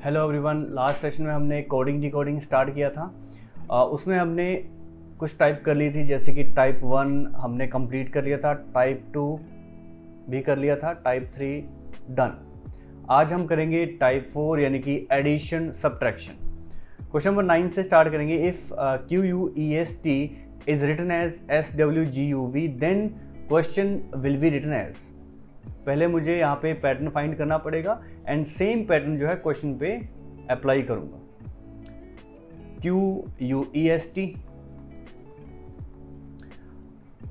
Hello everyone, last session में हमने coding decoding start किया था। उसमें हमने कुछ टाइप कर ली थी, जैसे कि टाइप 1 हमने कंप्लीट कर लिया था, टाइप 2 भी कर लिया था, टाइप 3 डन। आज हम करेंगे टाइप 4 यानी कि एडिशन सब्ट्रैक्शन। क्वेश्चन नंबर 9 से स्टार्ट करेंगे। If QUEST is written as SWGUV then question will be written as. पहले मुझे यहाँ पे पैटर्न फाइंड करना पड़ेगा एंड सेम पैटर्न जो है क्वेश्चन पे अप्लाई करूंगा। QUEST।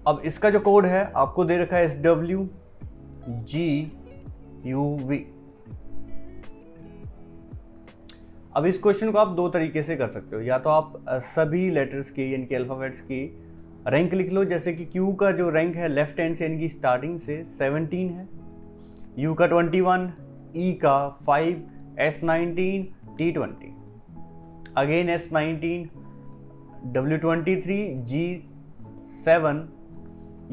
अब इसका जो कोड है आपको दे रखा है SWGUV। अब इस क्वेश्चन को आप दो तरीके से कर सकते हो, या तो आप सभी लेटर्स की यानी कि अल्फ़ाबेट्स की रैंक लिख लो, जैसे कि Q का जो रैंक है लेफ्ट हैंड से यानी कि स्टार्टिंग से 17 है, U का 21, E का 5, S19, T20, again S19, W23, G7,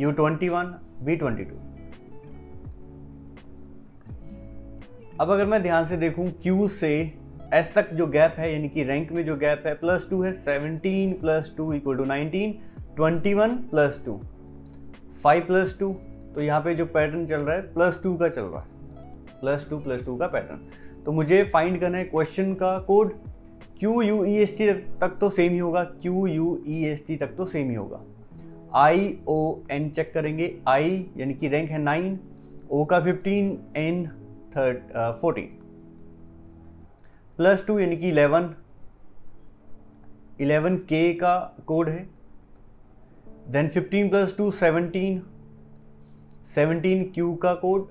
U21, B22। अब अगर मैं ध्यान से देखूं Q से S तक जो गैप है यानी कि रैंक में जो गैप है +2 है, 17 + 2 = 19, 21 + 2 5 + 2। तो यहाँ पे जो पैटर्न चल रहा है +2 का चल रहा है, +2 का पैटर्न। तो मुझे फाइंड करना है क्वेश्चन का कोड। QUEST तक तो सेम ही होगा, QUEST तक तो सेम ही होगा। ION चेक करेंगे, I यानी कि रैंक है 9, O का 15, N 14, +2 यानी कि 11 K का कोड है। देन 15 + 2 17 Q का कोड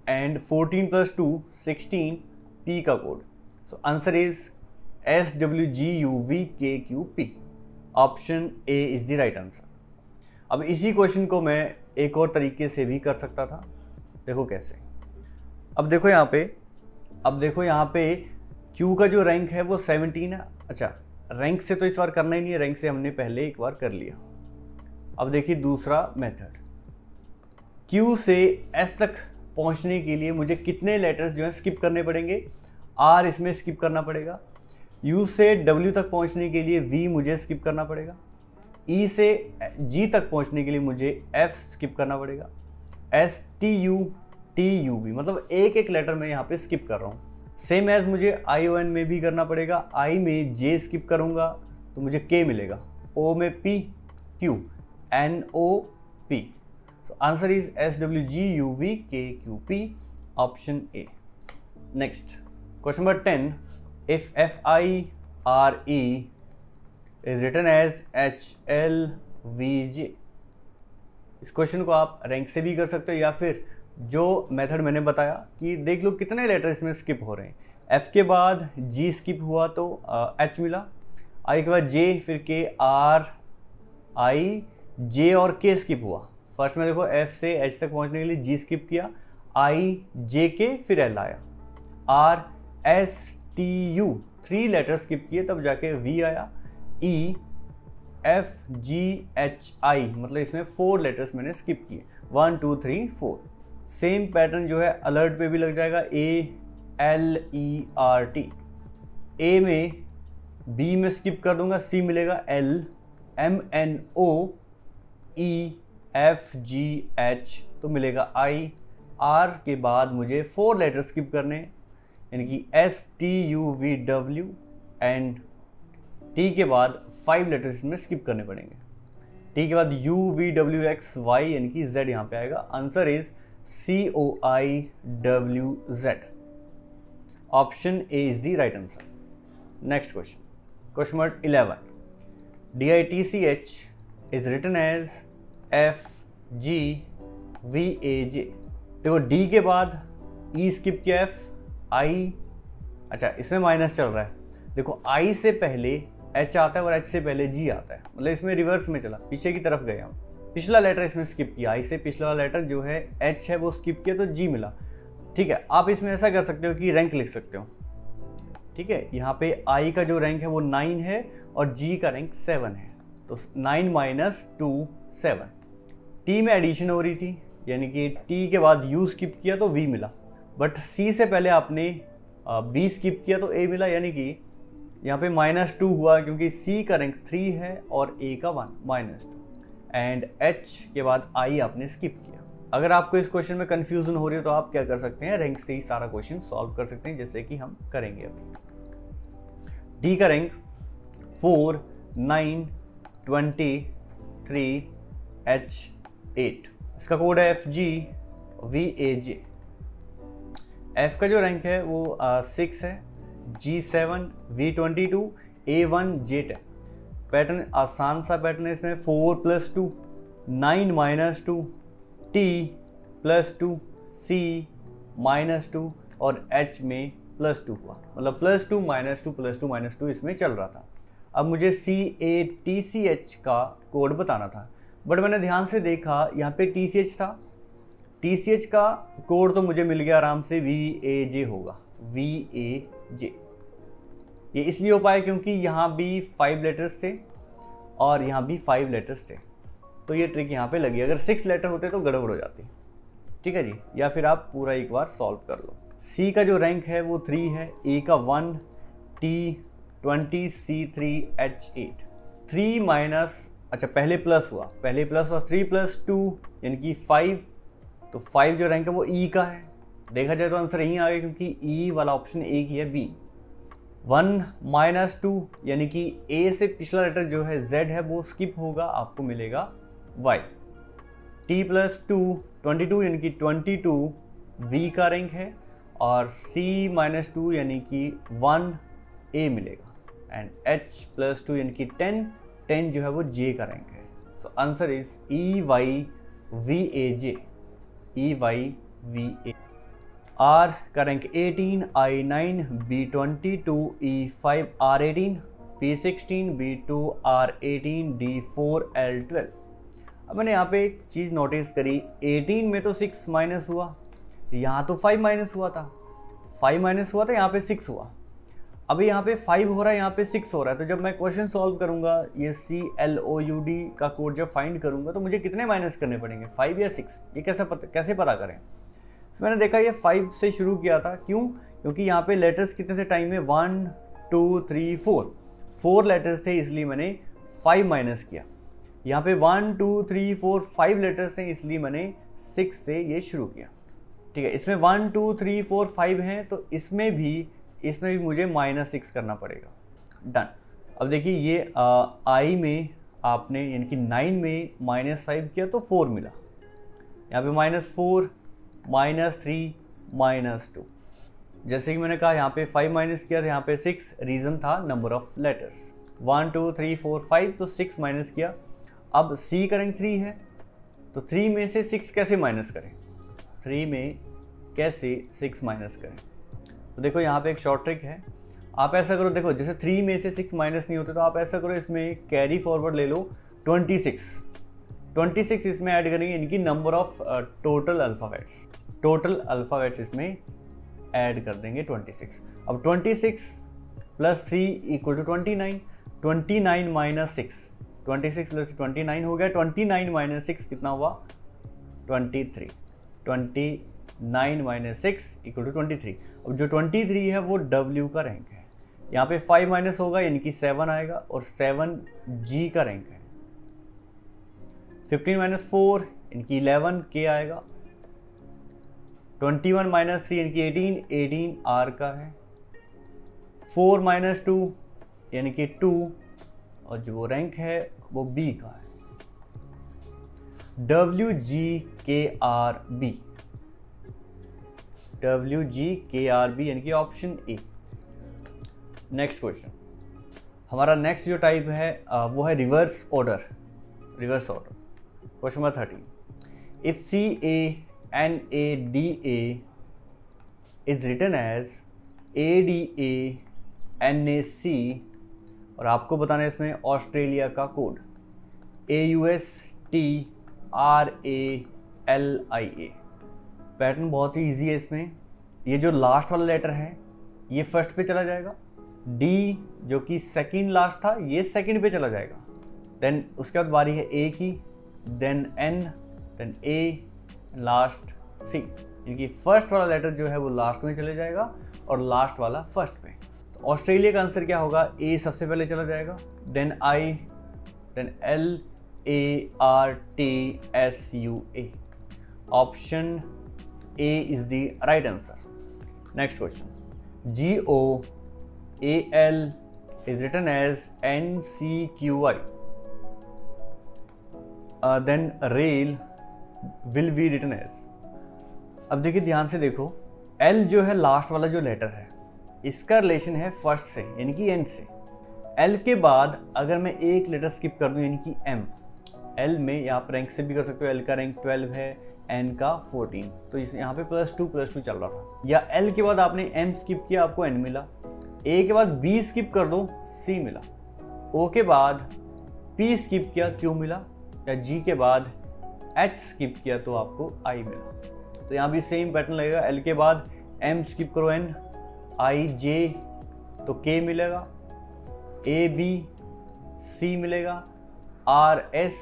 एंड 14 + 2 16 P का code. So answer is SWGUVKQP। Option A is the right answer. अब इसी क्वेश्चन को मैं एक और तरीके से भी कर सकता था। देखो कैसे। अब देखो यहाँ पे Q का जो रैंक है वो 17 है। अच्छा, रैंक से तो इस बार करना ही नहीं है, रैंक से हमने पहले एक बार कर लिया। अब देखिए दूसरा मेथड, Q से S तक पहुंचने के लिए मुझे कितने लेटर्स जो है स्किप करने पड़ेंगे। R इसमें स्किप करना पड़ेगा। U से W तक पहुंचने के लिए V मुझे स्किप करना पड़ेगा। E से G तक पहुंचने के लिए मुझे F स्किप करना पड़ेगा। S T U T U V, मतलब एक एक लेटर में यहाँ पे स्किप कर रहा हूँ। सेम एज मुझे ION में भी करना पड़ेगा। I में J स्किप करूँगा तो मुझे K मिलेगा, O में P, Q, N O P। So answer is SWGUVKQP, option A. Next, question number 10. If FIRE is written as HLVJ। इस क्वेश्चन को आप रैंक से भी कर सकते हो, या फिर जो मेथड मैंने बताया कि देख लो कितने लेटर इसमें स्किप हो रहे हैं। F के बाद G स्किप हुआ तो H मिला, I के बाद J, फिर K, R, I, J और K स्किप हुआ। फर्स्ट में देखो F से H तक पहुंचने के लिए G स्किप किया, I, J, K, फिर L आया, R, S, T, U 3 letter skip किए तब जाके V आया, E, F, G, H, I, मतलब इसमें 4 लेटर्स मैंने स्किप किए, 1 2 3 4। सेम पैटर्न जो है अलर्ट पे भी लग जाएगा, A, L, E, R, T। A में B में स्किप कर दूंगा, C मिलेगा, L, M, N, O, E, F, G, H तो मिलेगा I। R के बाद मुझे 4 लेटर स्किप करने यानी कि S, T, U, V, W and T के बाद 5 लेटर्स इसमें स्किप करने पड़ेंगे। T के बाद U, V, W, X, Y यानी कि Z यहाँ पे आएगा। Answer is COIWZ। Option A is the right answer. Next question, question number 11। DITCH is written as FGVAJ। देखो D के बाद E स्किप किया, F, I, अच्छा इसमें माइनस चल रहा है। देखो I से पहले H आता है और H से पहले G आता है, मतलब इसमें रिवर्स में चला, पीछे की तरफ गए हम। पिछला लेटर इसमें स्किप किया, I से पिछला लेटर जो है H है वो स्किप किया तो G मिला। ठीक है, आप इसमें ऐसा कर सकते हो कि रैंक लिख सकते हो। ठीक है, यहाँ पे I का जो रैंक है वो 9 है और G का रैंक 7 है, तो 9 - 2 7। T में एडिशन हो रही थी यानी कि T के बाद U स्किप किया तो V मिला, बट C से पहले आपने बी स्किप किया तो ए मिला, यानी कि यहाँ पे -2 हुआ क्योंकि सी का रैंक 3 है और ए का 1 -2, एंड एच के बाद आई आपने स्किप किया। अगर आपको इस क्वेश्चन में कन्फ्यूजन हो रही है तो आप क्या कर सकते हैं, रैंक से ही सारा क्वेश्चन सॉल्व कर सकते हैं, जैसे कि हम करेंगे अभी। डी का रैंक 4, 9, 20, 3, H8, इसका कोड है FG VAJ। एफ का जो रैंक है वो 6 है, G7 V22 A1 J10। Pattern आसान सा पैटर्न है इसमें, 4 + 2, 9 - 2, T + 2, C -2 और H में +2 हुआ, मतलब +2 -2 +2 -2 इसमें चल रहा था। अब मुझे CATCH का कोड बताना था, बट मैंने ध्यान से देखा यहाँ पे TCH था। TCH का कोड तो मुझे मिल गया आराम से, VAJ होगा, VAJ। ये इसलिए हो पाया क्योंकि यहाँ भी 5 लेटर्स थे और यहाँ भी 5 लेटर्स थे, तो ये ट्रिक यहाँ पे लगी। अगर 6 लेटर होते तो गड़बड़ हो जाती, ठीक है जी। या फिर आप पूरा एक बार सॉल्व कर लो। C का जो रैंक है वो 3 है, A का 1, T20 C3 H8। 3 माइनस, अच्छा पहले प्लस हुआ, 3 + 2 यानी कि 5, तो 5 जो रैंक है वो E का है। देखा जाए तो आंसर यहीं आ गया क्योंकि E वाला ऑप्शन एक ही है, B। 1 - 2 यानी कि A से पिछला लेटर जो है Z है वो स्किप होगा, आपको मिलेगा Y। T + 2 22 यानी कि 22 V का रैंक है, और C - 2 यानी कि 1 A मिलेगा, एंड H + 2 यानी कि 10 जो है वो J का रैंक है। So answer is EYVAJ। R का rank 18, I9 B22 E5 R18 P16 B2 R18 D4 L12। अब मैंने यहाँ पे एक चीज़ नोटिस करी, 18 में तो 6 माइनस हुआ, यहाँ तो 5 माइनस हुआ था, 5 माइनस हुआ था, यहाँ पे 6 हुआ। अभी यहाँ पे 5 हो रहा है, यहाँ पे 6 हो रहा है, तो जब मैं क्वेश्चन सॉल्व करूँगा, ये CLOUD का कोड जब फाइंड करूँगा तो मुझे कितने माइनस करने पड़ेंगे, 5 या 6, ये कैसे पता करें। मैंने देखा ये 5 से शुरू किया था, क्यों? क्योंकि यहाँ पे लेटर्स कितने थे टाइम में, 1 2 3 4 लेटर्स थे, इसलिए मैंने 5 माइनस किया। यहाँ पे 1 2 3 4 5 लेटर्स थे, इसलिए मैंने 6 से ये शुरू किया, ठीक है। इसमें 1 2 3 4 5 हैं, तो इसमें भी मुझे -6 करना पड़ेगा। डन। अब देखिए ये I में आपने यानी कि 9 में -5 किया तो 4 मिला, यहाँ पे -4 -3 -2। जैसे कि मैंने कहा यहाँ पे 5 माइनस किया था, यहाँ पे 6, रीज़न था नंबर ऑफ लेटर्स, 1 2 3 4 5, तो 6 माइनस किया। अब C का रैंक 3 है, तो 3 में से 6 कैसे माइनस करें, 3 में कैसे 6 माइनस करें। तो देखो यहाँ पे एक शॉर्ट ट्रिक है, आप ऐसा करो, देखो जैसे 3 में से 6 माइनस नहीं होते, तो आप ऐसा करो, इसमें कैरी फॉरवर्ड ले लो 26 इसमें ऐड करेंगे, इनकी नंबर ऑफ टोटल अल्फ़ाबेट्स इसमें ऐड कर देंगे 26। अब 26 + 3 = 29, 29 - 6, 26 + 29 हो गया, 29 - 6 कितना हुआ, 23, 29 - 6 = 23। अब जो 23 है वो W का रैंक है, यहाँ पे 5 माइनस होगा यानी कि 7 आएगा, और 7 G का रैंक है। 15 - 4 यानी कि 11 K आएगा, 21 - 3 यानी कि 18 R का है, 4 - 2 यानी कि 2, और जो रैंक है वो B का है, WGKRB यानी कि ऑप्शन ए। नेक्स्ट क्वेश्चन, हमारा नेक्स्ट जो टाइप है वो है reverse order. Question number 13, if CANADA is written as ADANAC, और आपको बताना है इसमें ऑस्ट्रेलिया का कोड AUSTRALIA। पैटर्न बहुत ही इजी है इसमें, ये जो लास्ट वाला लेटर है ये फर्स्ट पे चला जाएगा, D जो कि सेकंड लास्ट था ये सेकंड पे चला जाएगा, देन उसके बाद बारी है A की, then N, then A, last C, यानी कि फर्स्ट वाला लेटर जो है वो लास्ट में चले जाएगा और लास्ट वाला फर्स्ट पे। तो ऑस्ट्रेलिया का आंसर क्या होगा, ए सबसे पहले चला जाएगा, then I, then LARTSUA। Option A is the right answer. Next question, GOAL is written as NCQI, then rail will be written as। अब देखिए ध्यान से देखो, L जो है लास्ट वाला जो लेटर है, इसका रिलेशन है फर्स्ट से यानी कि N से। L के बाद अगर मैं एक लेटर स्किप कर दूं यानी कि M, L में यहाँ पर रैंक से भी कर सकते हो, L का रैंक 12 है, N का 14, तो इस यहाँ पे +2 चल रहा था। या L के बाद आपने M स्किप किया, आपको N मिला, A के बाद B स्किप कर दो, C मिला, O के बाद P स्किप किया, Q मिला, या G के बाद H स्किप किया तो आपको I मिला। तो यहाँ भी सेम पैटर्न लगेगा, L के बाद M स्किप करो, N, I J तो K मिलेगा, A B C मिलेगा, R S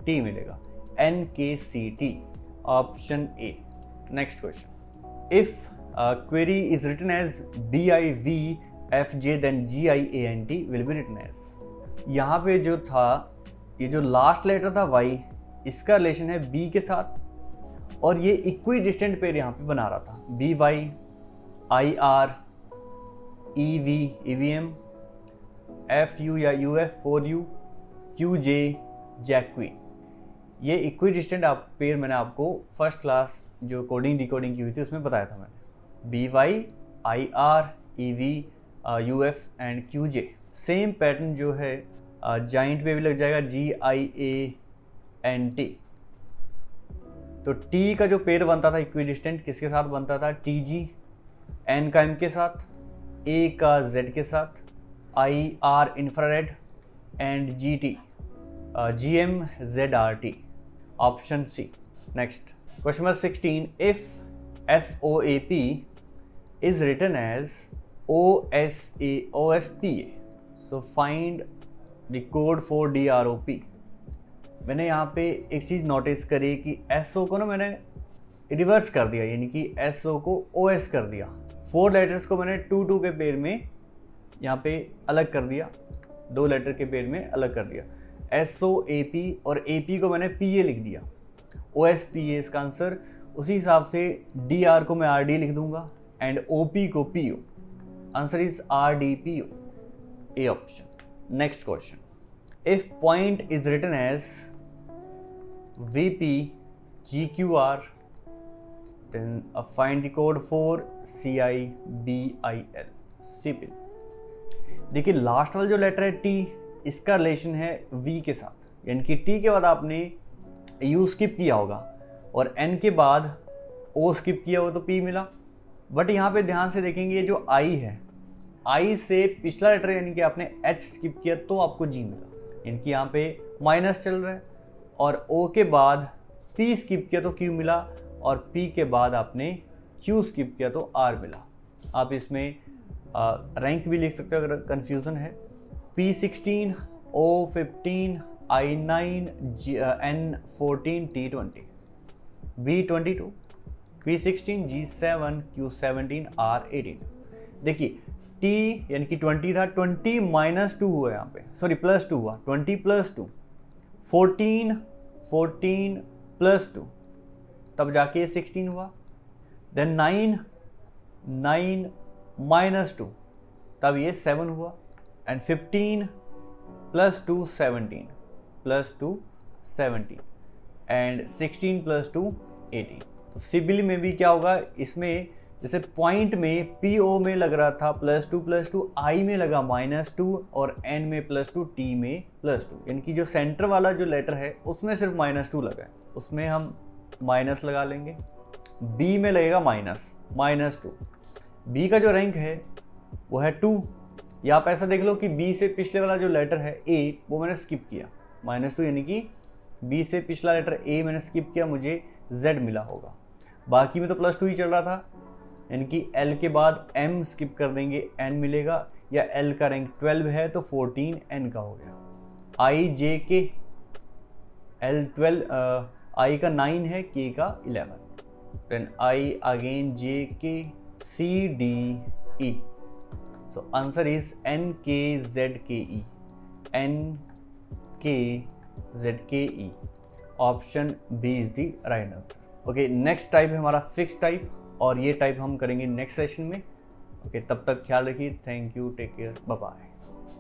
T मिलेगा, N K C T, option A. Next question, if query is written as BIVFJ then GIANT will be written as। यहाँ पे जो था, ये जो लास्ट लेटर था Y, इसका रिलेशन है B के साथ, और ये इक्वी डिस्टेंट पेयर यहाँ पे बना रहा था, BY, IR, EV, EVM, FU या UF, 4U, QJ, जैक्वी। ये इक्वी डिस्टेंट पेयर मैंने आपको फर्स्ट क्लास जो कोडिंग डिकोडिंग की हुई थी उसमें बताया था मैंने, BY, IR, EV, UF and QJ। Same pattern जो है जाइंट पे भी लग जाएगा, GIANT। तो T का जो पेयर बनता था इक्वी डिस्टेंट किसके साथ बनता था, TG, N का M के साथ, A का Z के साथ, IR infrared and GT GMZRT, option C. Next question number 16, if SOAP is written as OSPA, so find the code for DROP। मैंने यहाँ पे एक चीज़ नोटिस करी कि SO को ना मैंने रिवर्स कर दिया, यानी कि SO को OS कर दिया। 4 लेटर्स को मैंने 2 के पेयर में यहाँ पे अलग कर दिया, 2 लेटर के पेयर में अलग कर दिया। SOAP और AP को मैंने PA लिख दिया, OSPA इसका आंसर। उसी हिसाब से DR को मैं RD लिख दूंगा एंड OP को PO, answer is RDPO, A option. Next question, if point is written as VP GQR then find the code for CIBIL, CIBIL. देखिए लास्ट वाला जो लेटर है T, इसका रिलेशन है V के साथ, यानी कि T के बाद आपने U स्किप किया होगा और N के बाद O स्किप किया हो तो P मिला। बट यहाँ पे ध्यान से देखेंगे जो I है, I से पिछला लेटर यानी कि आपने H स्किप किया तो आपको G मिला, यानी कि यहाँ पे माइनस चल रहा है। और O के बाद P स्किप किया तो Q मिला, और P के बाद आपने Q स्किप किया तो R मिला। आप इसमें रैंक भी लिख सकते हो अगर कंफ्यूजन है, P16, O15, I9, N14, T20, B22, P16, G7, Q17, R18। देखिए T यानी कि 20 था, 20 -2 हुआ यहाँ पे, सॉरी +2 हुआ, 20 + 2, 14 +2, तब जाके 16 हुआ। देन 9 -2, तब ये 7 हुआ। And 15 + 2 17 and 16 + 2 18। तो सिबिल में भी क्या होगा, इसमें जैसे पॉइंट में PO में लग रहा था +2, I में लगा -2 और N में +2, T में +2, यानी कि जो सेंटर वाला जो लेटर है उसमें सिर्फ -2 लगा है, उसमें हम माइनस लगा लेंगे। B में लगेगा -2। B का जो रैंक है वो है 2, या आप ऐसा देख लो कि B से पिछले वाला जो लेटर है A वो मैंने स्किप किया, -2, यानी कि B से पिछला लेटर A मैंने स्किप किया, मुझे Z मिला होगा। बाकी में तो +2 ही चल रहा था, यानी कि L के बाद M स्किप कर देंगे, N मिलेगा, या L का रैंक 12 है तो 14 N का हो गया। I J K, L 12, I का 9 है, K का 11, then I again J K CDE. So answer is NKZKE. NKZKE. Option B is the right answer. Okay, next type है हमारा फिक्स टाइप, और ये टाइप हम करेंगे नेक्स्ट सेशन में। ओके, तब तक ख्याल रखिए। Thank you, take care, bye bye.